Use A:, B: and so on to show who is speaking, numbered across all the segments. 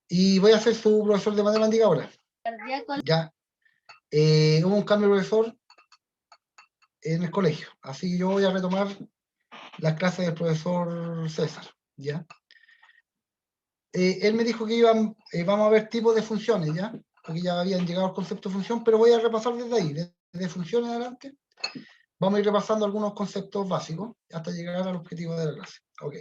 A: Y voy a ser su profesor de matemática ahora. Ya. Hubo un cambio de profesor en el colegio, así que yo voy a retomar las clases del profesor César, ¿ya? Él me dijo que vamos a ver tipos de funciones, ¿ya? Porque ya habían llegado al concepto de función, pero voy a repasar desde ahí, desde función en adelante. Vamos a ir repasando algunos conceptos básicos hasta llegar al objetivo de la clase. Ok.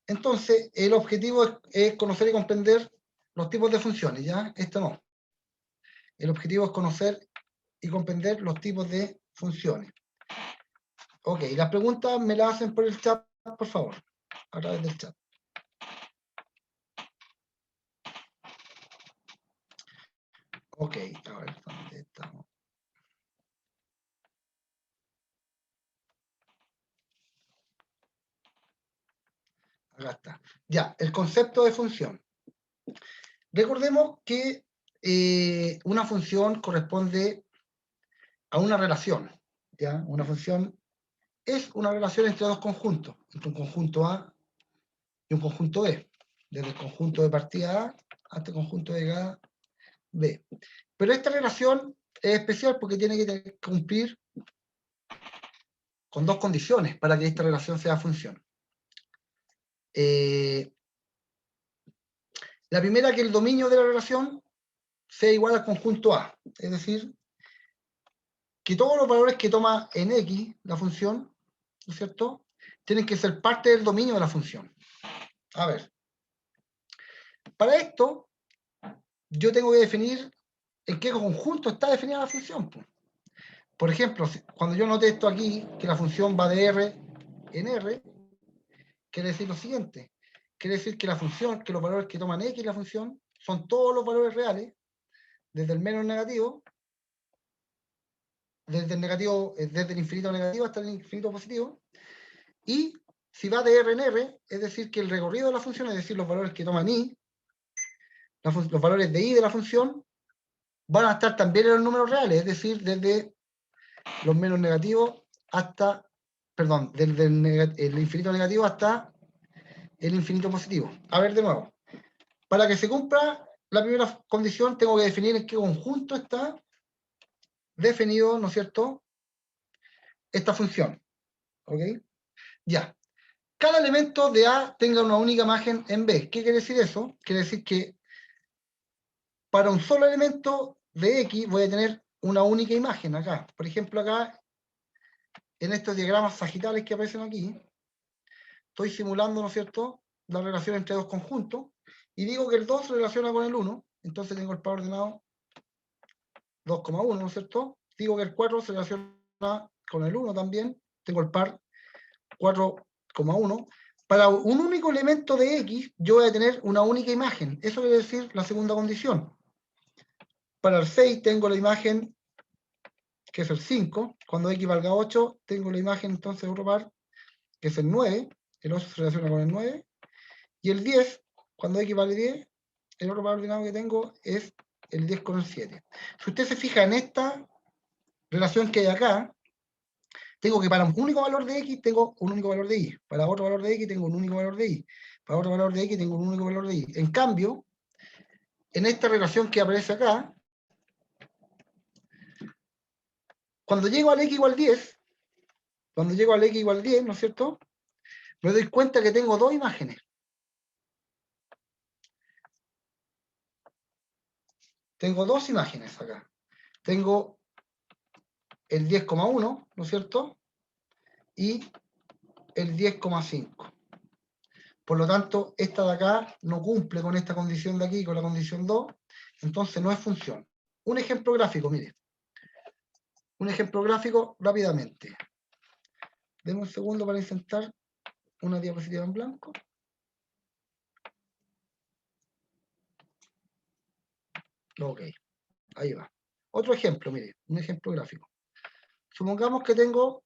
A: Entonces, el objetivo es conocer y comprender los tipos de funciones, ¿ya? Esto no. El objetivo es conocer y comprender los tipos de funciones. Ok, las preguntas me las hacen por el chat, por favor, a través del chat. Ok, a ver, ¿dónde estamos? Acá está. Ya, el concepto de función. Recordemos que una función corresponde a una relación, ¿ya? Una función es una relación entre dos conjuntos, entre un conjunto A y un conjunto B, desde el conjunto de partida A hasta el conjunto de llegada B. Pero esta relación es especial porque tiene que cumplir con dos condiciones para que esta relación sea función. La primera, que el dominio de la relación sea igual al conjunto A, es decir, que todos los valores que toma en X la función, ¿no es cierto?, tienen que ser parte del dominio de la función. A ver, para esto, yo tengo que definir en qué conjunto está definida la función. Por ejemplo, cuando yo note esto aquí, que la función va de R en R, quiere decir lo siguiente. Quiere decir que la función, que los valores que toman X la función, son todos los valores reales, desde el menos negativo, desde el infinito negativo hasta el infinito positivo, y si va de R en R, es decir, que el recorrido de la función, es decir, los valores que toman I, los valores de I de la función, van a estar también en los números reales, es decir, desde los menos negativos hasta, perdón, desde el infinito negativo hasta el infinito positivo. A ver, de nuevo. Para que se cumpla la primera condición, tengo que definir en qué conjunto está definido, ¿no es cierto?, esta función. ¿Ok? Ya. Cada elemento de A tenga una única imagen en B. ¿Qué quiere decir eso? Quiere decir que para un solo elemento de X voy a tener una única imagen acá. Por ejemplo, acá, en estos diagramas sagitales que aparecen aquí, estoy simulando, ¿no es cierto?, la relación entre dos conjuntos, y digo que el 2 se relaciona con el 1, entonces tengo el par ordenado 2,1, ¿no es cierto? Digo que el 4 se relaciona con el 1 también, tengo el par 4,1. Para un único elemento de X, yo voy a tener una única imagen. Eso quiere decir la segunda condición. Para el 6 tengo la imagen, que es el 5. Cuando X valga 8, tengo la imagen entonces de otro par, que es el 9. El 8 se relaciona con el 9. Y el 10, cuando X vale 10, el otro par ordenado que tengo es el 10 con el 7. Si usted se fija en esta relación que hay acá, tengo que para un único valor de X tengo un único valor de Y. Para otro valor de X tengo un único valor de Y. Para otro valor de X tengo un único valor de Y. En cambio, en esta relación que aparece acá, cuando llego al X igual 10, ¿no es cierto?, me doy cuenta que tengo dos imágenes. Tengo dos imágenes acá. Tengo el 10,1, ¿no es cierto?, y el 10,5. Por lo tanto, esta de acá no cumple con esta condición de aquí, con la condición 2, entonces no es función. Un ejemplo gráfico, mire. Un ejemplo gráfico rápidamente. Denme un segundo para insertar una diapositiva en blanco. Ok, ahí va. Otro ejemplo, mire, un ejemplo gráfico. Supongamos que tengo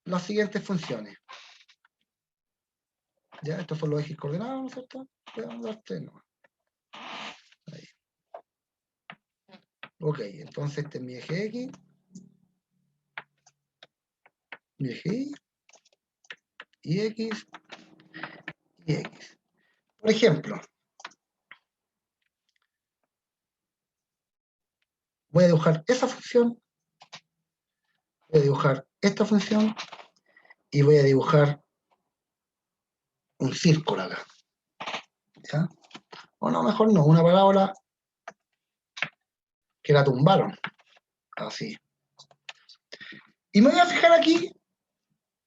A: las siguientes funciones. Ya, estos son los ejes coordenados, ¿no es cierto? Vamos a dar 3 nomás. Ahí. Ok, entonces este es mi eje X, mi eje Y X, y x. Por ejemplo, voy a dibujar esa función, voy a dibujar esta función, y voy a dibujar un círculo acá. ¿Ya? O no, mejor no, una parábola que la tumbaron. Así. Y me voy a fijar aquí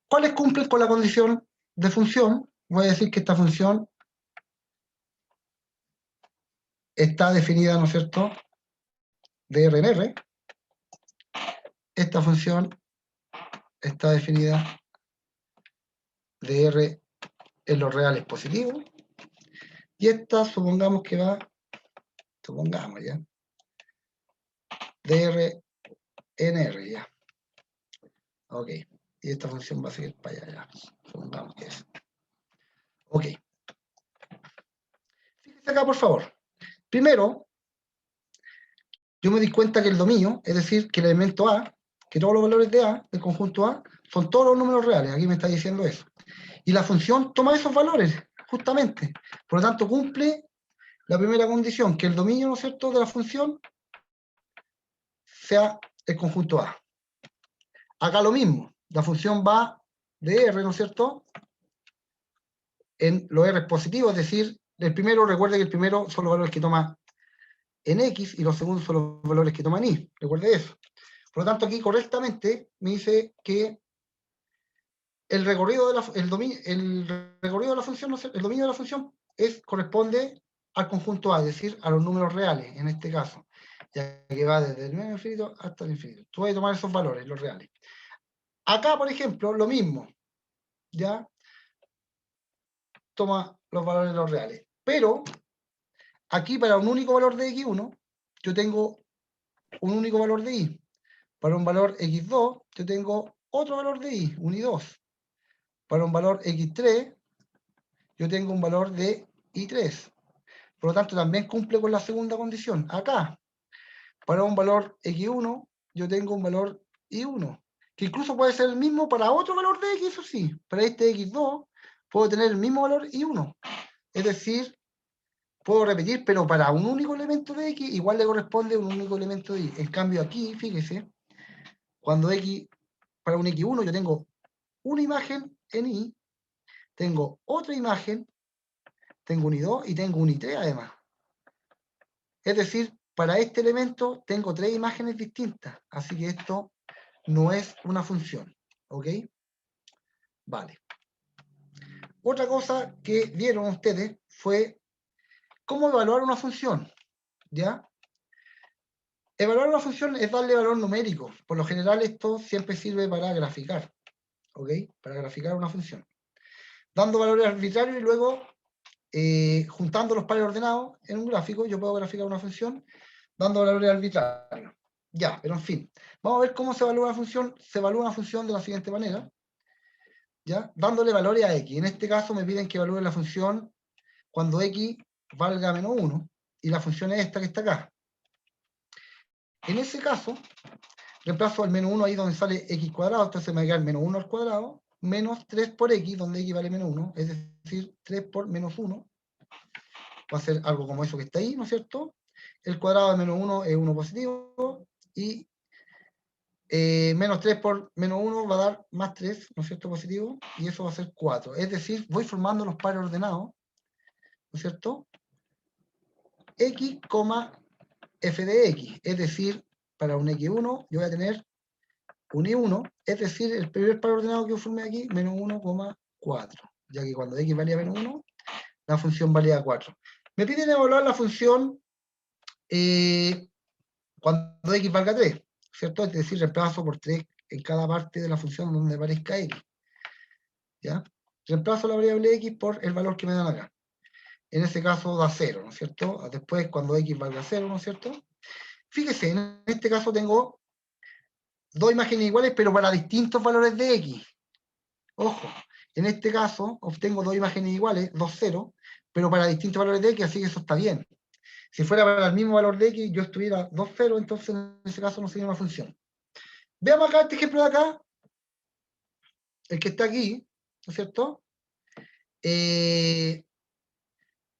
A: cuáles cumplen con la condición de función. Voy a decir que esta función está definida, ¿no es cierto?, de R en R. Esta función está definida de R en los reales positivos. Y esta, supongamos que va, supongamos ya, de R en R ya. Ok. Y esta función va a seguir para allá ya. Supongamos que es. Ok. Fíjense acá, por favor. Primero, yo me di cuenta que el dominio, es decir, que el elemento A, que todos los valores de A, del conjunto A, son todos los números reales. Aquí me está diciendo eso. Y la función toma esos valores, justamente. Por lo tanto, cumple la primera condición, que el dominio, ¿no es cierto?, de la función sea el conjunto A. Acá lo mismo. La función va de R, ¿no es cierto?, en los R positivos, es decir, el primero, recuerde que el primero son los valores que toma en X y los segundos son los valores que toma en Y. Recuerde eso. Por lo tanto, aquí correctamente me dice que el recorrido de la, recorrido de la función, el dominio de la función corresponde al conjunto A, es decir, a los números reales, en este caso, ya que va desde el medio infinito hasta el infinito. Tú vas a tomar esos valores, los reales. Acá, por ejemplo, lo mismo, ¿ya? Toma los valores de los reales. Pero, aquí para un único valor de x1, yo tengo un único valor de y. Para un valor x2, yo tengo otro valor de y, un y 2. Para un valor x3, yo tengo un valor de i3. Por lo tanto, también cumple con la segunda condición. Acá, para un valor x1, yo tengo un valor i1, que incluso puede ser el mismo para otro valor de x, o sí. Para este x2, puedo tener el mismo valor i1. Es decir, puedo repetir, pero para un único elemento de x, igual le corresponde un único elemento de y. En cambio, aquí, fíjese, cuando x, para un x1, yo tengo una imagen en y, tengo otra imagen, tengo un i2 y tengo un i3 además. Es decir, para este elemento tengo tres imágenes distintas, así que esto no es una función, ¿ok? Vale. Otra cosa que vieron ustedes fue cómo evaluar una función, ¿ya? Evaluar una función es darle valor numérico. Por lo general esto siempre sirve para graficar, ¿ok? Para graficar una función. Dando valores arbitrarios y luego juntando los pares ordenados en un gráfico, yo puedo graficar una función dando valores arbitrarios. Ya, pero en fin. Vamos a ver cómo se evalúa una función. Se evalúa una función de la siguiente manera, ¿ya? Dándole valores a x. En este caso me piden que evalúe la función cuando x valga menos 1, y la función es esta que está acá. En ese caso, reemplazo el menos 1 ahí donde sale x cuadrado, entonces me va a quedar menos 1 al cuadrado, menos 3 por x, donde x vale menos 1, es decir, 3 por menos 1, va a ser algo como eso que está ahí, ¿no es cierto? El cuadrado de menos 1 es 1 positivo, y menos 3 por menos 1 va a dar más 3, ¿no es cierto?, positivo, y eso va a ser 4. Es decir, voy formando los pares ordenados, ¿no es cierto? X, f de x, es decir, para un x1 yo voy a tener un y1, es decir, el primer par ordenado que yo formé aquí, menos 1,4, ya que cuando x valía menos 1, la función valía 4. Me piden evaluar la función cuando x valga 3, ¿cierto? Es decir, reemplazo por 3 en cada parte de la función donde aparezca x. ¿Ya? Reemplazo la variable x por el valor que me dan acá. En ese caso da 0, ¿no es cierto? Después, cuando x valga 0, ¿no es cierto? Fíjese, en este caso tengo dos imágenes iguales, pero para distintos valores de x. Ojo, en este caso obtengo dos imágenes iguales, 2, 0, pero para distintos valores de x, así que eso está bien. Si fuera para el mismo valor de x, yo estuviera 2, 0, entonces en ese caso no sería una función. Veamos acá este ejemplo de acá, el que está aquí, ¿no es cierto? Me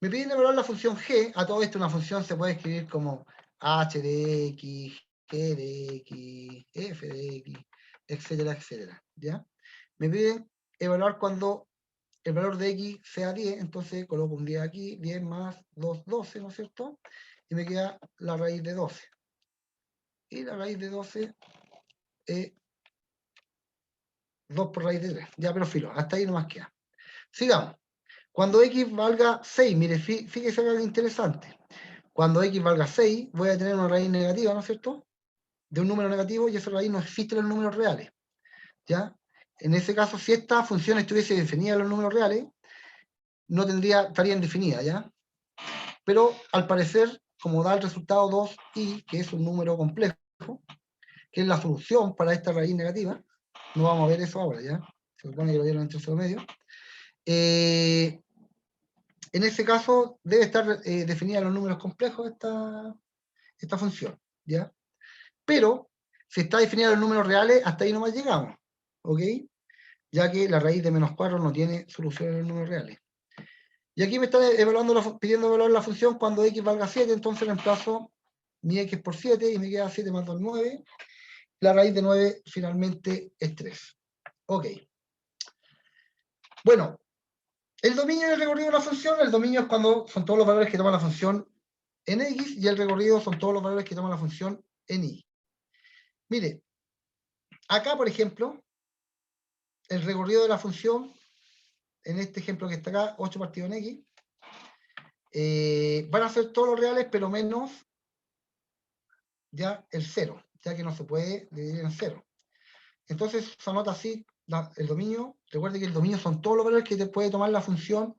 A: piden evaluar la función g. A todo esto una función se puede escribir como h de x, g de x, f de x, etcétera, etcétera. ¿Ya? Me piden evaluar cuando el valor de x sea 10, entonces coloco un 10 aquí, 10 más 2, 12, ¿no es cierto? Y me queda la raíz de 12. Y la raíz de 12 es 2 por raíz de 3. Ya, pero filo, hasta ahí nomás queda. Sigamos. Cuando x valga 6, mire, fíjese algo interesante. Cuando x valga 6, voy a tener una raíz negativa, ¿no es cierto? De un número negativo, y esa raíz no existe en los números reales. ¿Ya? En ese caso, si esta función estuviese definida en los números reales, no estaría indefinida, ¿ya? Pero al parecer, como da el resultado 2i, que es un número complejo, que es la solución para esta raíz negativa, no vamos a ver eso ahora, ¿ya? Se supone que lo vieron en tercero medio. En ese caso, debe estar definida en los números complejos esta función, ¿ya? Pero, si está definida en los números reales, hasta ahí nomás llegamos, ¿ok? Ya que la raíz de menos 4 no tiene solución en los números reales. Y aquí me está pidiendo evaluar la función cuando x valga 7, entonces reemplazo mi x por 7 y me queda 7 más 2, 9. La raíz de 9 finalmente es 3. Ok. Bueno, el dominio y el recorrido de la función, el dominio es cuando son todos los valores que toma la función en x y el recorrido son todos los valores que toma la función en y. Mire, acá por ejemplo, el recorrido de la función, en este ejemplo que está acá, 8 partido en x, van a ser todos los reales, pero menos ya el 0, ya que no se puede dividir en 0. Entonces se anota así el dominio. Recuerde que el dominio son todos los valores que te puede tomar la función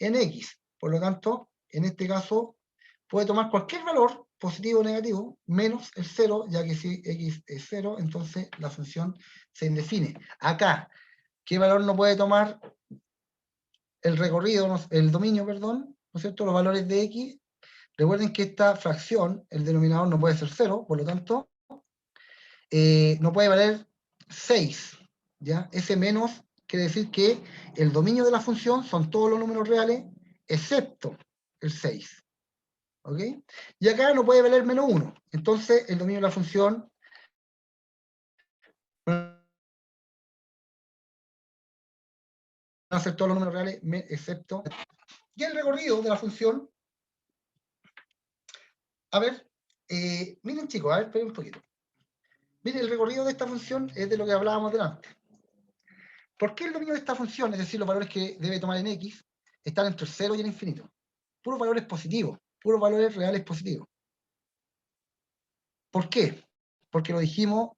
A: en x. Por lo tanto, en este caso, puede tomar cualquier valor, positivo o negativo, menos el 0, ya que si x es 0, entonces la función se indefine. Acá, ¿qué valor no puede tomar el recorrido, el dominio, perdón? ¿No es cierto? Los valores de x. Recuerden que esta fracción, el denominador no puede ser 0, por lo tanto, no puede valer 6. ¿Ya? Ese menos quiere decir que el dominio de la función son todos los números reales, excepto el 6. ¿Ok? Y acá no puede valer menos 1. Entonces, el dominio de la función van a ser todos los números reales, excepto. Y el recorrido de la función, a ver, miren chicos, a ver, esperen un poquito. Miren, el recorrido de esta función es de lo que hablábamos delante. ¿Por qué el dominio de esta función, es decir, los valores que debe tomar en x, están entre el 0 y el infinito? Puros valores positivos, puros valores reales positivos. ¿Por qué? Porque lo dijimos,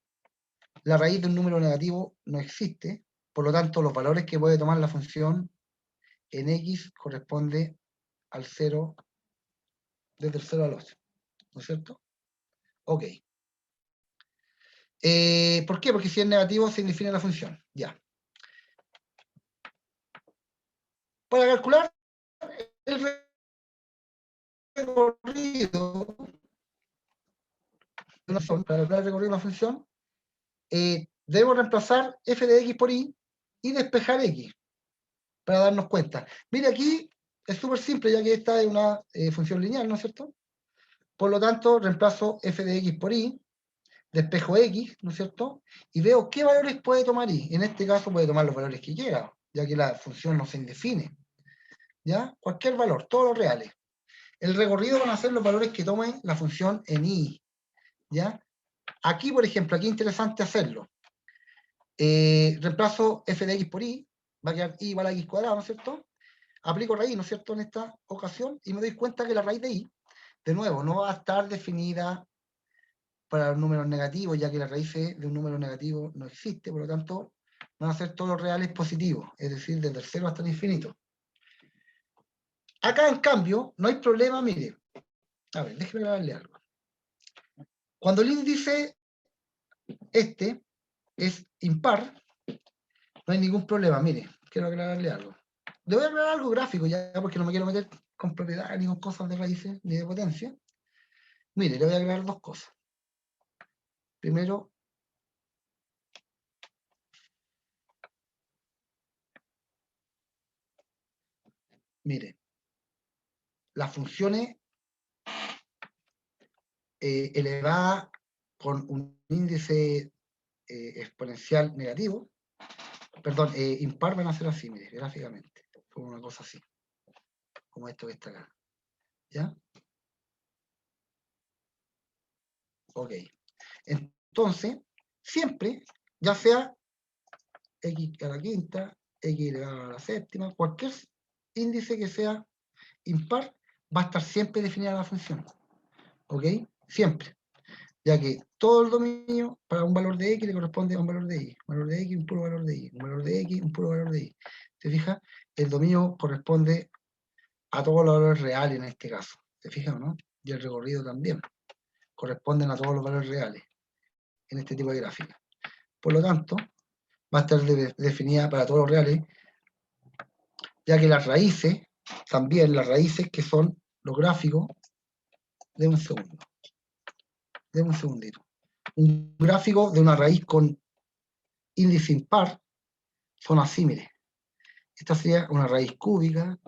A: la raíz de un número negativo no existe, por lo tanto, los valores que puede tomar la función en x corresponde al 0, desde el 0 al 8, ¿no es cierto? Ok. ¿Por qué? Porque si es negativo se define la función. Ya. Para calcular el recorrido de una función, para calcular el recorrido de una función, debemos reemplazar f de x por y despejar x, para darnos cuenta. Mire, aquí es súper simple, ya que esta es una función lineal, ¿no es cierto? Por lo tanto, reemplazo f de x por y, despejo x, ¿no es cierto? Y veo qué valores puede tomar y. En este caso puede tomar los valores que quiera, ya que la función no se indefine. ¿Ya? Cualquier valor, todos los reales. El recorrido van a ser los valores que tome la función en y. ¿Ya? Aquí, por ejemplo, aquí es interesante hacerlo. Reemplazo f de x por y, va a quedar y igual a x cuadrado, ¿no es cierto? Aplico raíz, ¿no es cierto?, en esta ocasión, y me doy cuenta que la raíz de y, de nuevo, no va a estar definida para los números negativos, ya que la raíz de un número negativo no existe, por lo tanto, van a ser todos los reales positivos, es decir, desde el 0 hasta el infinito. Acá, en cambio, no hay problema, mire. A ver, déjeme darle algo. Cuando el índice este es impar, no hay ningún problema, mire, quiero aclararle algo. Le voy a aclarar algo gráfico ya, porque no me quiero meter con propiedad ni con cosas de raíces ni de potencia. Mire, le voy a aclarar dos cosas. Primero, mire, las funciones elevadas con un índice exponencial negativo, perdón, impar van a ser así, mire, gráficamente, como una cosa así, como esto que está acá, ¿ya? Ok, entonces, siempre, ya sea x a la quinta, x elevado a la séptima, cualquier índice que sea impar, va a estar siempre definida la función, ¿ok? Siempre. Ya que todo el dominio para un valor de x le corresponde a un valor de y. Un valor de x, un puro valor de y. Un valor de x, un puro valor de y. ¿Se fija? El dominio corresponde a todos los valores reales en este caso. ¿Se fija o no? Y el recorrido también. Corresponden a todos los valores reales en este tipo de gráfica. Por lo tanto, va a estar definida para todos los reales, ya que las raíces, también las raíces que son los gráficos, de un segundo. De un segundito. Un gráfico de una raíz con índice impar son asímiles. Esta sería una raíz cúbica,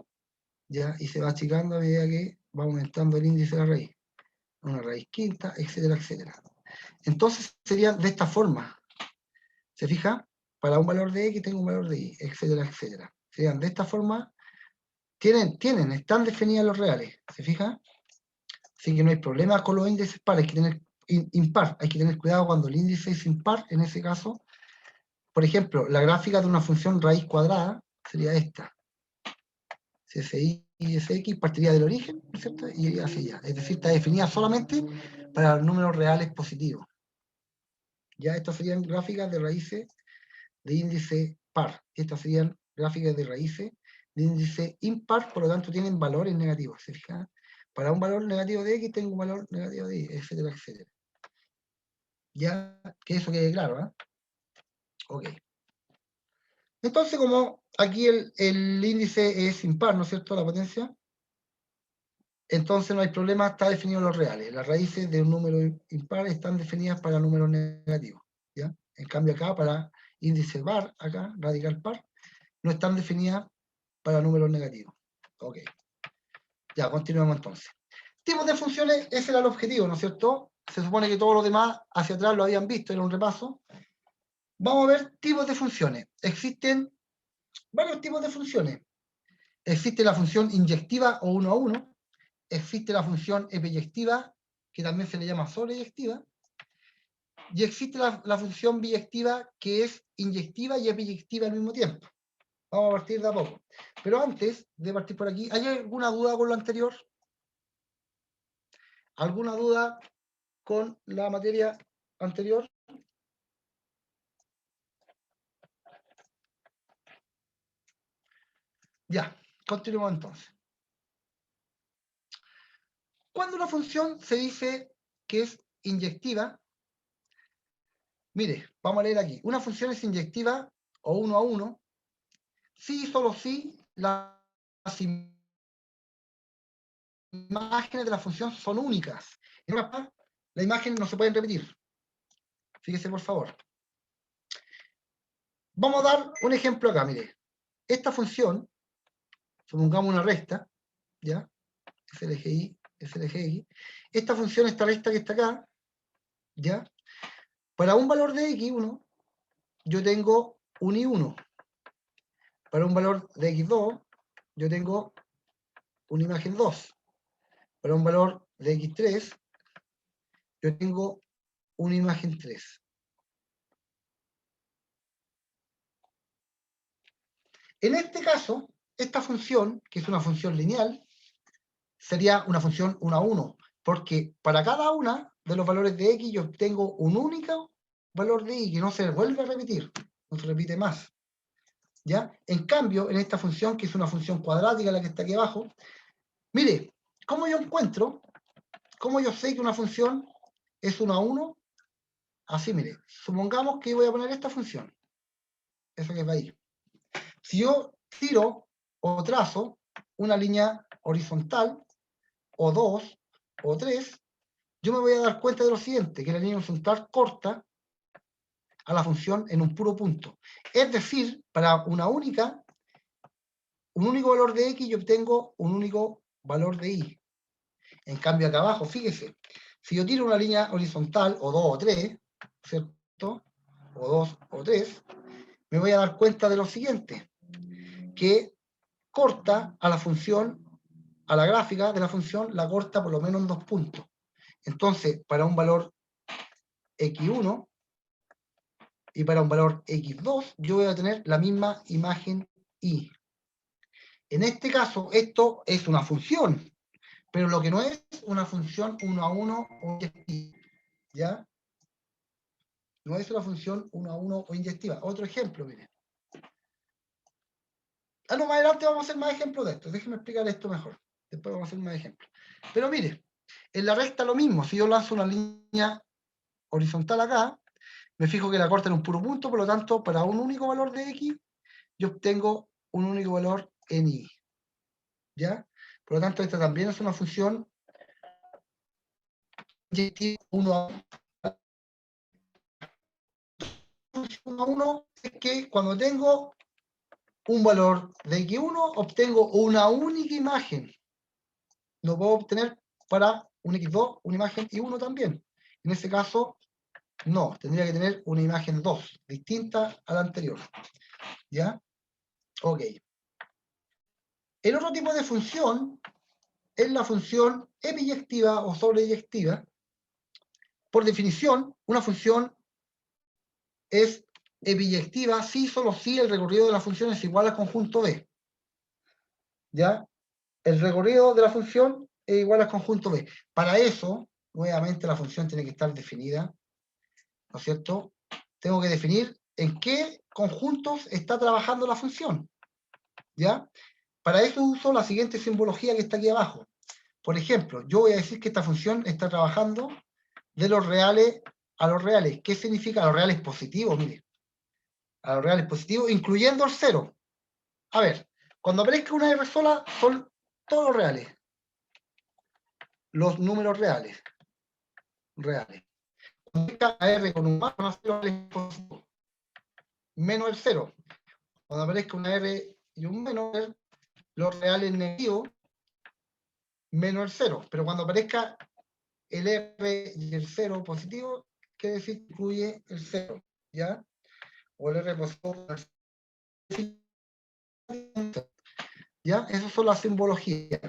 A: ¿ya? Y se va achicando a medida que va aumentando el índice de la raíz. Una raíz quinta, etcétera, etcétera. Entonces sería de esta forma. ¿Se fija? Para un valor de x tengo un valor de y, etcétera, etcétera. Serían de esta forma. Están definidas los reales. ¿Se fija? Así que no hay problema con los índices par, hay que tener impar, hay que tener cuidado cuando el índice es impar, en ese caso. Por ejemplo, la gráfica de una función raíz cuadrada sería esta. Si SI y SX partiría del origen, ¿no es cierto? Y hacia allá. Es decir, está definida solamente para los números reales positivos. Ya estas serían gráficas de raíces de índice par. Estas serían gráficas de raíces de índice impar, por lo tanto tienen valores negativos. ¿Se fijan? Para un valor negativo de X tengo un valor negativo de Y, etcétera, etcétera. Ya que eso quede claro, ¿eh? Ok. Entonces, como aquí el índice es impar, ¿no es cierto? La potencia. Entonces no hay problema, está definido los reales. Las raíces de un número impar están definidas para números negativos. ¿Ya? En cambio acá, para índice par, acá, radical par, no están definidas para números negativos. Ok. Ya, continuamos entonces. Tipos de funciones, ese era el objetivo, ¿no es cierto? Se supone que todos los demás hacia atrás lo habían visto, era un repaso. Vamos a ver tipos de funciones. Existen varios tipos de funciones. Existe la función inyectiva o 1 a 1. Existe la función epiyectiva, que también se le llama sobreyectiva. Y existe la función biyectiva, que es inyectiva y epiyectiva al mismo tiempo. Vamos a partir de a poco. Pero antes de partir por aquí, ¿hay alguna duda con lo anterior? ¿Alguna duda con la materia anterior? Ya, continuemos entonces. Cuando una función se dice que es inyectiva, mire, vamos a leer aquí. Una función es inyectiva o 1 a 1 si y solo si las imágenes de la función son únicas. En otras palabras, las imágenes no se pueden repetir. Fíjese, por favor. Vamos a dar un ejemplo acá, mire. Esta función, supongamos una recta, ¿ya? SLGI, SLGI. Esta función, esta recta que está acá, ¿ya? Para un valor de x1, yo tengo un i1. Para un valor de x2, yo tengo una imagen 2. Para un valor de x3, yo tengo una imagen 3. En este caso, esta función, que es una función lineal, sería una función 1 a 1, porque para cada una de los valores de x yo obtengo un único valor de y que no se vuelve a repetir, no se repite más. ¿Ya? En cambio, en esta función, que es una función cuadrática, la que está aquí abajo, mire, ¿cómo yo encuentro? ¿Cómo yo sé que una función es 1 a 1? Así, mire, supongamos que voy a poner esta función, esa que va ahí. Si yo tiro o trazo una línea horizontal, o 2, o 3, yo me voy a dar cuenta de lo siguiente, que la línea horizontal corta a la función en un puro punto. Es decir, para una única, un único valor de X y obtengo un único valor de Y. En cambio, acá abajo, fíjese, si yo tiro una línea horizontal, o 2 o 3, ¿cierto? O 2 o 3, me voy a dar cuenta de lo siguiente, que corta a la función, a la gráfica de la función, la corta por lo menos en 2 puntos. Entonces, para un valor X1 y para un valor X2, yo voy a tener la misma imagen Y. En este caso, esto es una función, pero lo que no es una función 1 a 1 o inyectiva, ¿ya? No es una función 1 a 1 o inyectiva. Otro ejemplo, miren. No, más adelante vamos a hacer más ejemplos de esto. Déjenme explicar esto mejor. Después vamos a hacer más ejemplos. Pero mire, en la recta lo mismo. Si yo lanzo una línea horizontal acá, me fijo que la corta en un puro punto, por lo tanto, para un único valor de X, yo obtengo un único valor en Y. ¿Ya? Por lo tanto, esta también es una función 1 a 1, es que cuando tengo un valor de X1, obtengo una única imagen. Lo puedo obtener para un X2, una imagen y 1 también. En ese caso, no, tendría que tener una imagen 2, distinta a la anterior. ¿Ya? Ok. El otro tipo de función es la función epiyectiva o sobreyectiva. Por definición, una función es epiyectiva si solo si el recorrido de la función es igual al conjunto B. ¿Ya? El recorrido de la función es igual al conjunto B. Para eso, nuevamente la función tiene que estar definida, ¿no es cierto? Tengo que definir en qué conjuntos está trabajando la función, ¿ya? Para eso uso la siguiente simbología que está aquí abajo. Por ejemplo, yo voy a decir que esta función está trabajando de los reales a los reales. ¿Qué significa? A los reales positivos, mire. A los reales positivos, incluyendo el cero. A ver, cuando aparezca una R sola, son todos los reales. Los números reales. Reales. Cuando aparezca una R con un más, van a ser los reales positivos. Menos el cero. Cuando aparezca una R y un menos, los reales negativos, menos el cero. Pero cuando aparezca el R y el cero positivo, quiere decir que incluye el cero, ¿ya? O el R positivo. ¿Ya? Esas son las simbologías.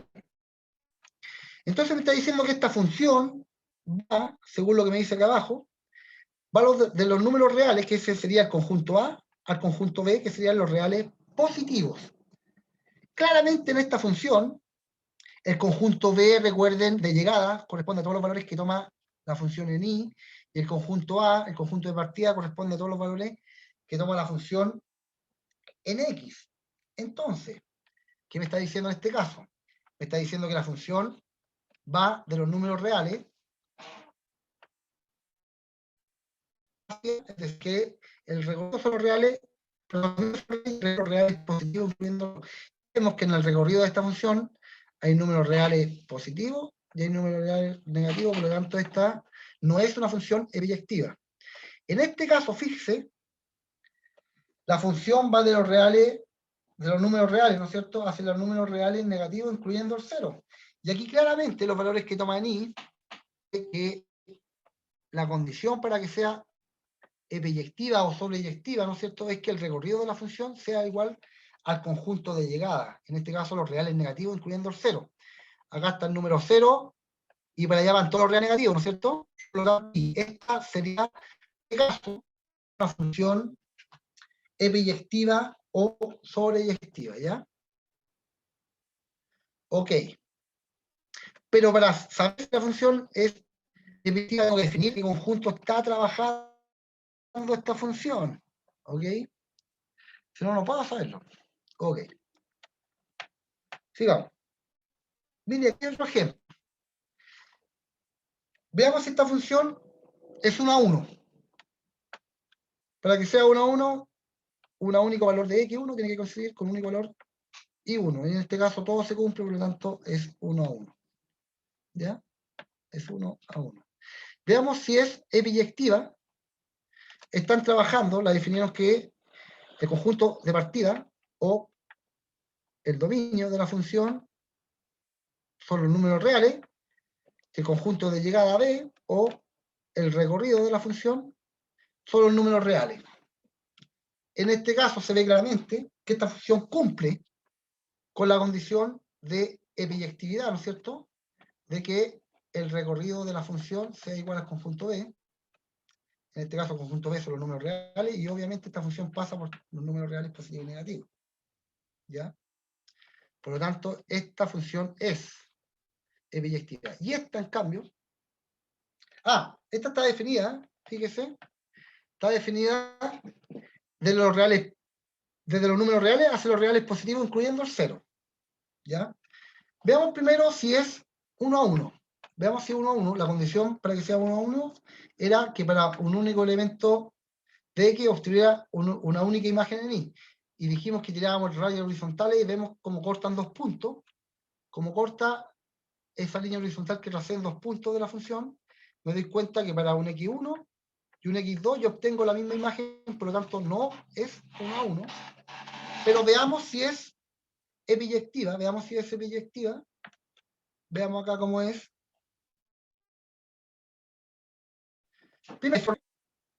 A: Entonces me está diciendo que esta función va, según lo que me dice acá abajo, va de los números reales, que ese sería el conjunto A, al conjunto B, que serían los reales positivos. Claramente en esta función, el conjunto B, recuerden, de llegada, corresponde a todos los valores que toma la función en Y, y el conjunto A, el conjunto de partida, corresponde a todos los valores que toma la función en X. Entonces, ¿qué me está diciendo en este caso? Me está diciendo que la función va de los números reales, es decir, que el recorrido son los reales, los reales positivos, incluyendo, vemos que en el recorrido de esta función hay números reales positivos y hay números reales negativos, por lo tanto esta no es una función epiyectiva. En este caso, fíjese, la función va de los reales, de los números reales, ¿no es cierto?, hacia los números reales negativos, incluyendo el cero. Y aquí claramente los valores que toma en Y, que la condición para que sea epiyectiva o sobreyectiva, ¿no es cierto?, es que el recorrido de la función sea igual al conjunto de llegada, en este caso los reales negativos, incluyendo el cero. Acá está el número 0, y para allá van todos los reales negativos, ¿no es cierto? Y esta sería, en este caso, una función epiyectiva o sobreyectiva, ¿ya? Ok. Pero para saber si la función es epiyectiva, tengo que definir qué conjunto está trabajando esta función, ¿ok? Si no, no puedo saberlo. Ok. Sigamos. Mire, aquí otro ejemplo. Veamos si esta función es 1 a 1. Para que sea 1 a 1, un único valor de X1 tiene que coincidir con un único valor Y1. En este caso todo se cumple, por lo tanto es 1 a 1. ¿Ya? Es 1 a 1. Veamos si es epiyectiva. Están trabajando, la definimos que el conjunto de partida, o el dominio de la función son los números reales, el conjunto de llegada a B, o el recorrido de la función son los números reales. En este caso se ve claramente que esta función cumple con la condición de epiyectividad, ¿no es cierto?, de que el recorrido de la función sea igual al conjunto B. En este caso, el conjunto B son los números reales, y obviamente esta función pasa por los números reales positivos y negativos. ¿Ya? Por lo tanto, esta función es epiyectiva. Y esta, en cambio, esta está definida, fíjese, está definida de los reales, desde los números reales hacia los reales positivos, incluyendo el 0. ¿Ya? Veamos primero si es 1 a 1. Veamos si es 1 a 1. La condición para que sea 1 a 1 era que para un único elemento de X obtuviera una única imagen en Y. Y dijimos que tirábamos rayos horizontales y vemos cómo cortan 2 puntos. Como corta esa línea horizontal que tracé en 2 puntos de la función, me doy cuenta que para un X1 y un X2 yo obtengo la misma imagen, por lo tanto no es 1 a 1. Pero veamos si es epiyectiva. Veamos si es epiyectiva. Veamos acá cómo es. Primero,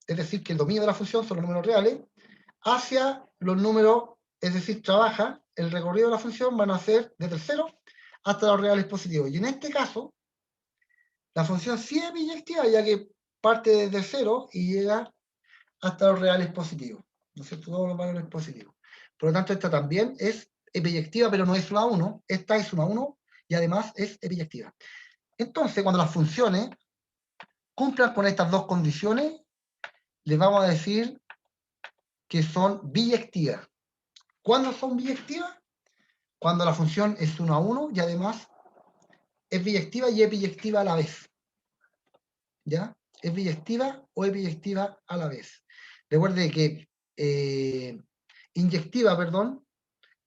A: es decir, que el dominio de la función son los números reales, hacia los números, es decir, trabaja, el recorrido de la función van a ser desde el 0 hasta los reales positivos. Y en este caso, la función sí es biyectiva, ya que parte desde 0 y llega hasta los reales positivos. ¿No es cierto? Todos los valores positivos. Por lo tanto, esta también es epiyectiva, pero no es 1 a 1. Esta es 1 a 1 y además es epiyectiva. Entonces, cuando las funciones cumplan con estas dos condiciones, les vamos a decir que son biyectivas. ¿Cuándo son biyectivas? Cuando la función es 1 a 1 y además es biyectiva y epiyectiva a la vez. ¿Ya? Es biyectiva o epiyectiva a la vez. Recuerde que inyectiva, perdón,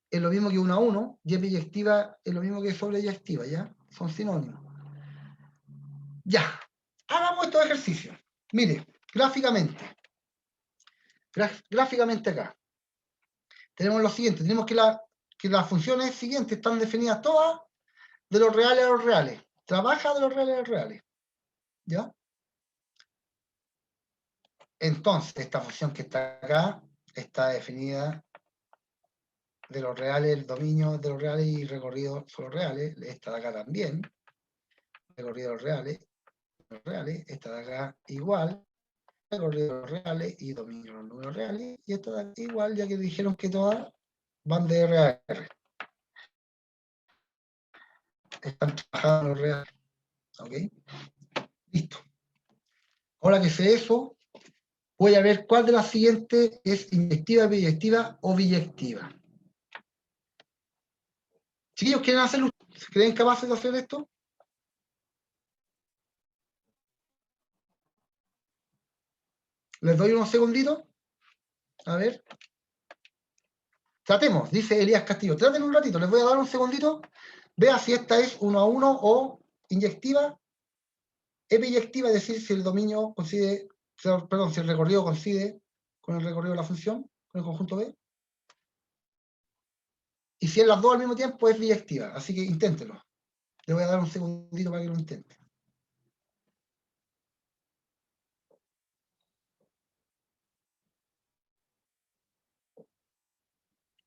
A: es lo mismo que 1 a 1 y epiyectiva es lo mismo que sobreyectiva, ¿ya? Son sinónimos. Ya. Hagamos estos ejercicios. Mire, gráficamente. Gráficamente acá. Tenemos lo siguiente. Tenemos que las funciones siguientes están definidas todas de los reales a los reales. Trabaja de los reales a los reales. ¿Ya? Entonces, esta función que está acá está definida de los reales, el dominio de los reales y recorrido son los reales. Esta de acá también. Recorrido de los reales. Esta de acá igual. Recorrido de los reales y dominio de los números reales. Y esta de acá igual, ya que dijeron que todas van de R a R. Están trabajando los reales. ¿Ok? Listo. Ahora que sé eso, voy a ver cuál de las siguientes es inyectiva, biyectiva o biyectiva. Chiquillos, ¿quieren hacerlo? ¿Creen capaces de hacer esto? Les doy unos segunditos. A ver. Tratemos, dice Elías Castillo. Traten un ratito, les voy a dar un segundito. Vea si esta es 1 a 1 o inyectiva. Epiyectiva, es decir, si el dominio coincide, perdón, si el recorrido coincide con el recorrido de la función, con el conjunto B. Y si es las dos al mismo tiempo, es biyectiva. Así que inténtelo. Les voy a dar un segundito para que lo intenten.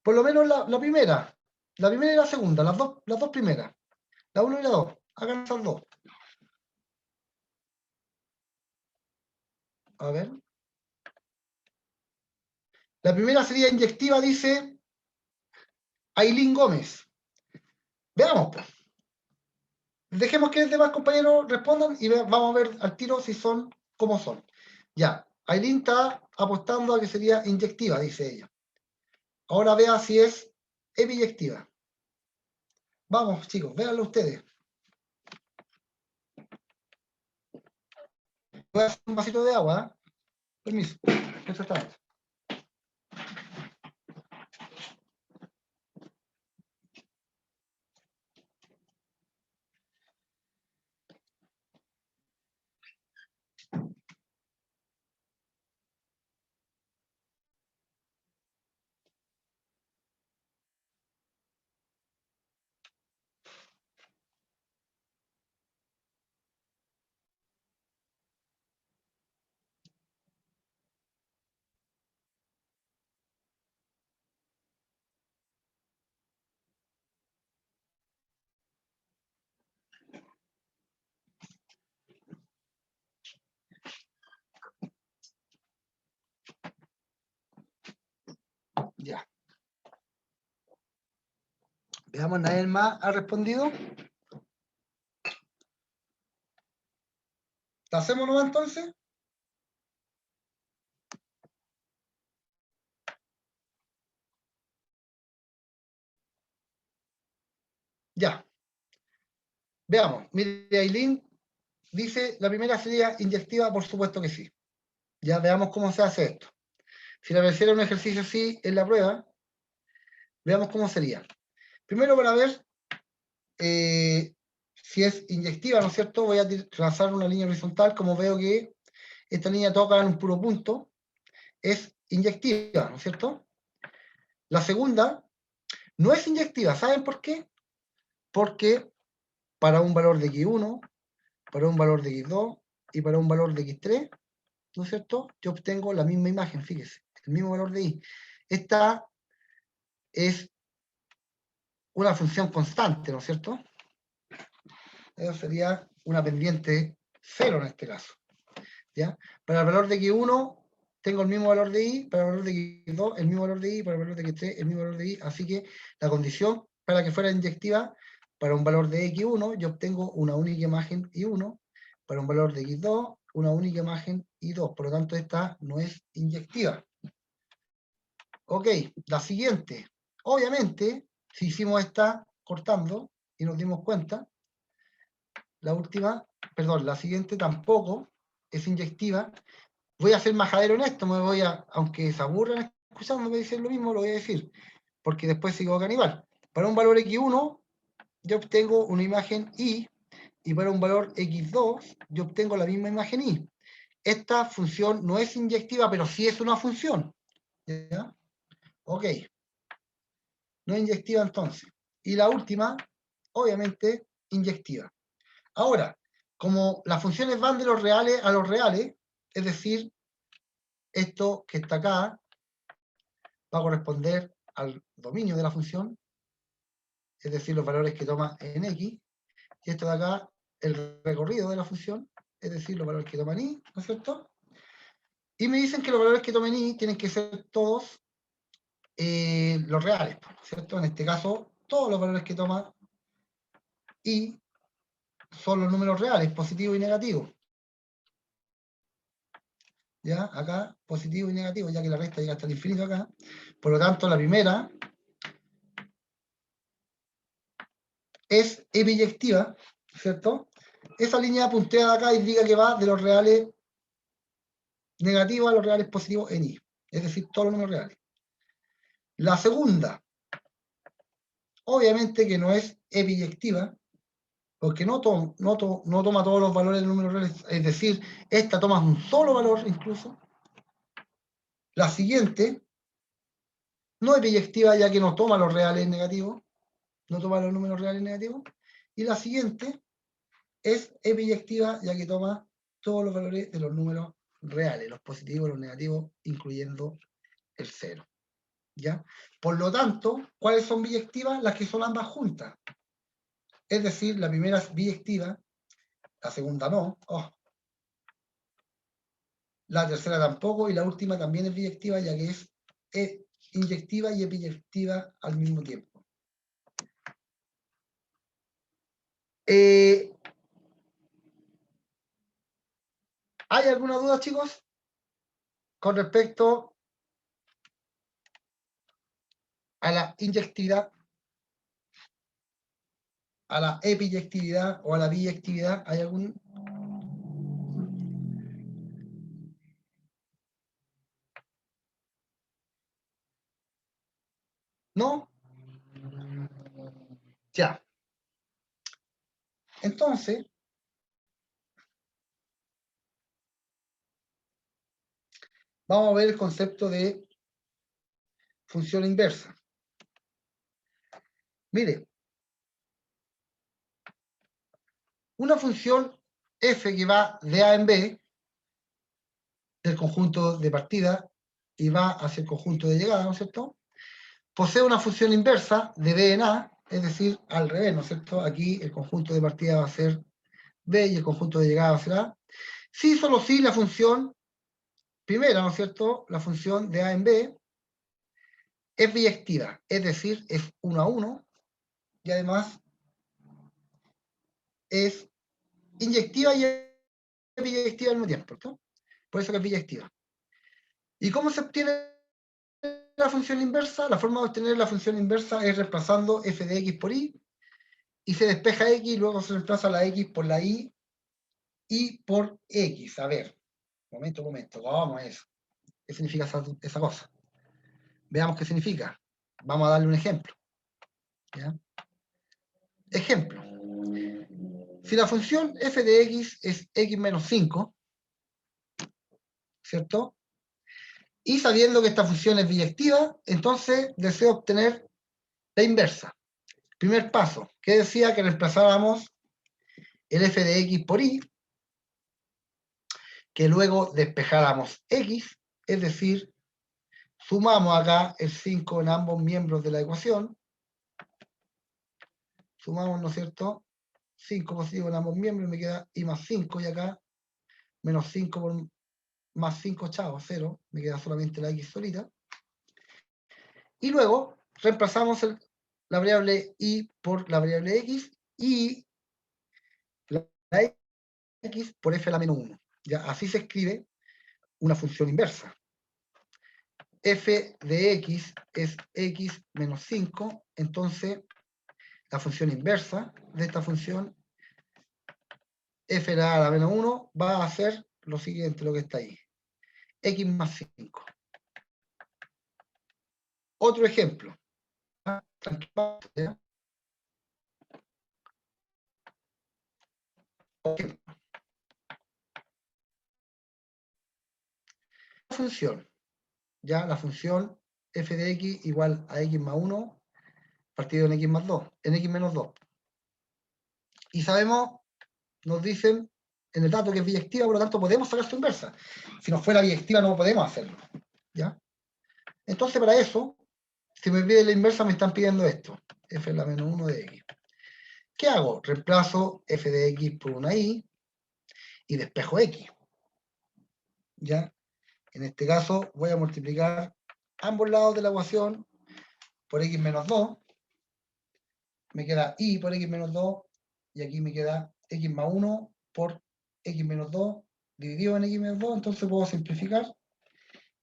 A: Por lo menos la primera. La primera y la segunda, las dos primeras. La 1 y la 2. Hagan esas dos. A ver. La primera sería inyectiva, dice Ailín Gómez. Veamos, pues. Dejemos que los demás compañeros respondan y vamos a ver al tiro si son como son. Ya, Ailín está apostando a que sería inyectiva, dice ella. Ahora vea si es epiyectiva. Vamos, chicos, véanlo ustedes. Voy a hacer un vasito de agua, ¿eh? Permiso. Eso está. Veamos, nadie más ha respondido. ¿La hacemos nomás entonces? Ya. Veamos. Mire, Aileen dice, la primera sería inyectiva, por supuesto que sí. Ya veamos cómo se hace esto. Si le apareciera un ejercicio así en la prueba, veamos cómo sería. Primero, para ver si es inyectiva, ¿no es cierto? Voy a trazar una línea horizontal, como veo que esta línea toca en un puro punto, es inyectiva, ¿no es cierto? La segunda no es inyectiva, ¿saben por qué? Porque para un valor de x1, para un valor de x2 y para un valor de x3, ¿no es cierto? Yo obtengo la misma imagen, fíjese, el mismo valor de y. Esta es una función constante, ¿no es cierto? Eso sería una pendiente 0 en este caso. ¿Ya? Para el valor de x1 tengo el mismo valor de y, para el valor de x2 el mismo valor de y, para el valor de x3 el mismo valor de y, así que la condición para que fuera inyectiva, para un valor de x1 yo obtengo una única imagen y1, para un valor de x2 una única imagen y2, por lo tanto esta no es inyectiva. Ok, la siguiente. Obviamente, si hicimos esta cortando y nos dimos cuenta, la última, perdón, la siguiente tampoco es inyectiva. Voy a ser majadero en esto, me voy a, aunque se aburran escuchándome decir lo mismo, lo voy a decir, porque después sigo canibal. Para un valor x1, yo obtengo una imagen y para un valor x2, yo obtengo la misma imagen y. Esta función no es inyectiva, pero sí es una función. ¿Ya? Ok. No inyectiva entonces. Y la última, obviamente, inyectiva. Ahora, como las funciones van de los reales a los reales, es decir, esto que está acá va a corresponder al dominio de la función, es decir, los valores que toma en x, y esto de acá, el recorrido de la función, es decir, los valores que toma en y, ¿no es cierto? Y me dicen que los valores que tomen y tienen que ser todos los reales, ¿no es cierto? En este caso, todos los valores que toma y son los números reales, positivo y negativo. ¿Ya? Acá, positivo y negativo, ya que la recta llega hasta el infinito acá. Por lo tanto, la primera es epiyectiva, ¿cierto? Esa línea punteada acá indica que va de los reales negativos a los reales positivos en y. Es decir, todos los números reales. La segunda, obviamente que no es epiyectiva, porque no toma todos los valores de números reales, es decir, esta toma un solo valor incluso. La siguiente no es biyectiva, ya que no toma los reales negativos, no toma los números reales negativos. Y la siguiente es epiyectiva, ya que toma todos los valores de los números reales, los positivos, los negativos, incluyendo el cero. ¿Ya? Por lo tanto, ¿cuáles son biyectivas? Las que son ambas juntas. Es decir, la primera es biyectiva, la segunda no. Oh. La tercera tampoco, y la última también es biyectiva, ya que es inyectiva y epiyectiva al mismo tiempo. ¿Hay alguna duda, chicos? Con respecto a la inyectividad, a la epiyectividad o a la biyectividad, ¿hay algún? ¿No? Ya. Entonces, vamos a ver el concepto de función inversa. Mire, una función f que va de A en B, del conjunto de partida, y va hacia el conjunto de llegada, ¿no es cierto? Posee una función inversa de B en A, es decir, al revés, ¿no es cierto? Aquí el conjunto de partida va a ser B y el conjunto de llegada va a ser A. Sí, solo sí, la función primera, ¿no es cierto? La función de A en B es biyectiva, es decir, es 1 a 1, y además es inyectiva y biyectiva al mismo tiempo, ¿no? Por eso que es biyectiva. ¿Y cómo se obtiene la función inversa? La forma de obtener la función inversa es reemplazando f de x por y, y se despeja x, y luego se reemplaza la x por la y por x. A ver, momento, vamos a eso. ¿Qué significa esa cosa? Veamos qué significa. Vamos a darle un ejemplo. ¿Ya? Ejemplo. Si la función f de x es x menos 5, ¿cierto? Y sabiendo que esta función es biyectiva, entonces deseo obtener la inversa. Primer paso, que decía que reemplazáramos el f de x por y, que luego despejáramos x, es decir, sumamos acá el 5 en ambos miembros de la ecuación, sumamos, ¿no es cierto?, 5 positivo en ambos miembros, me queda y más 5, y acá menos 5 por más 5, chavo, 0, me queda solamente la x solita. Y luego reemplazamos la variable y por la variable x, y la x por f a la menos 1. ¿Ya? Así se escribe una función inversa. F de x es x menos 5, entonces la función inversa de esta función, f a la menos 1, va a ser lo siguiente, lo que está ahí. X más 5. Otro ejemplo. ¿Ya? La función, ya la función f de x igual a x más 1 partido en x más 2, en x menos 2. Y sabemos, nos dicen en el dato que es biyectiva, por lo tanto podemos sacar su inversa. Si no fuera biyectiva no podemos hacerlo. ¿Ya? Entonces para eso, si me piden la inversa me están pidiendo esto, f a la menos 1 de x. ¿Qué hago? Reemplazo f de x por una y despejo x. ¿Ya? En este caso voy a multiplicar ambos lados de la ecuación por x menos 2. Me queda y por x menos 2, y aquí me queda x más 1 por x menos 2 dividido en x menos 2, entonces puedo simplificar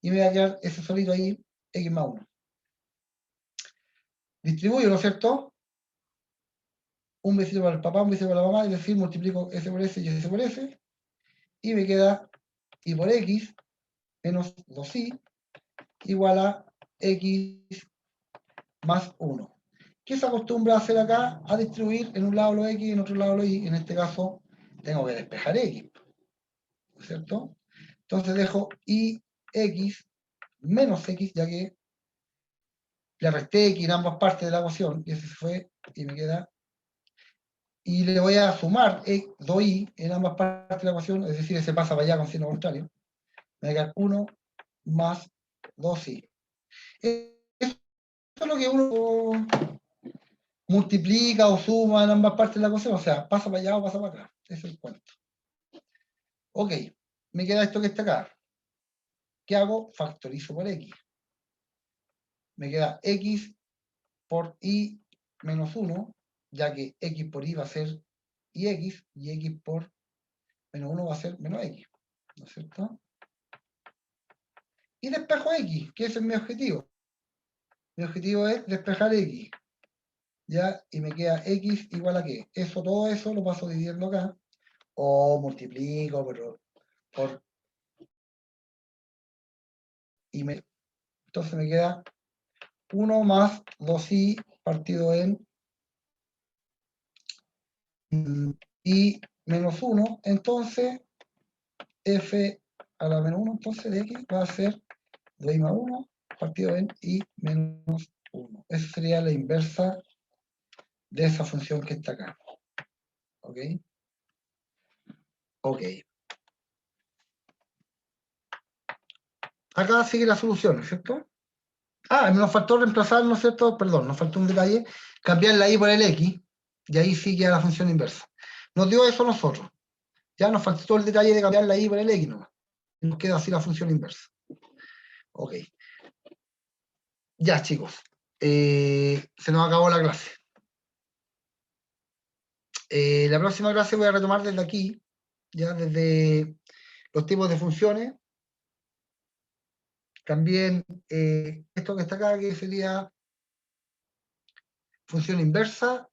A: y me va a quedar ese solito ahí, x más 1. Distribuyo, ¿no es cierto? Un besito para el papá, un besito para la mamá, es decir, multiplico s por s y s por s, y me queda y por x menos 2y igual a x más 1. ¿Qué se acostumbra a hacer acá? A distribuir en un lado los x y en otro lado los y. En este caso tengo que despejar x, ¿cierto? Entonces dejo y x menos x, ya que le resté x en ambas partes de la ecuación, y ese se fue, y me queda, y le voy a sumar 2y en ambas partes de la ecuación, es decir, ese pasa para allá con signo contrario, me va a quedar 1 más 2y. Eso es lo que uno multiplica o suma en ambas partes de la ecuación, o sea, pasa para allá o pasa para acá, ese es el cuento. Ok, me queda esto que está acá. ¿Qué hago? Factorizo por x. Me queda x por y menos 1, ya que x por y va a ser y x por menos 1 va a ser menos x, ¿no es cierto? Y despejo x, que ese es mi objetivo. Mi objetivo es despejar x, ¿ya? Y me queda x igual a qué. Eso, todo eso lo paso dividiendo acá, o multiplico por y entonces me queda 1 más 2y partido en y menos 1, entonces f a la menos 1, entonces de x va a ser 2y más 1 partido en y menos 1. Esa sería la inversa de esa función que está acá. ¿Ok? Ok. Acá sigue la solución, ¿cierto? Ah, nos faltó reemplazar, ¿no es cierto? Perdón, nos faltó un detalle. Cambiar la y por el x, y ahí sí queda la función inversa. Nos dio eso a nosotros. Ya nos faltó el detalle de cambiar la y por el x nomás. Nos queda así la función inversa. Ok. Ya, chicos. Se nos acabó la clase. La próxima clase voy a retomar desde aquí, ya desde los tipos de funciones. También esto que está acá, que sería función inversa,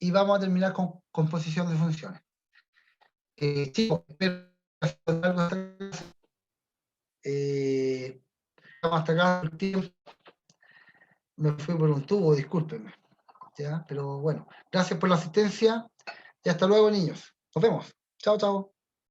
A: y vamos a terminar con composición de funciones. Chicos, espero que algo hasta acá. Hasta acá el tiempo. Me fui por un tubo, discúlpenme. ¿Ya? Pero bueno, gracias por la asistencia y hasta luego, niños. Nos vemos. Chao, chao.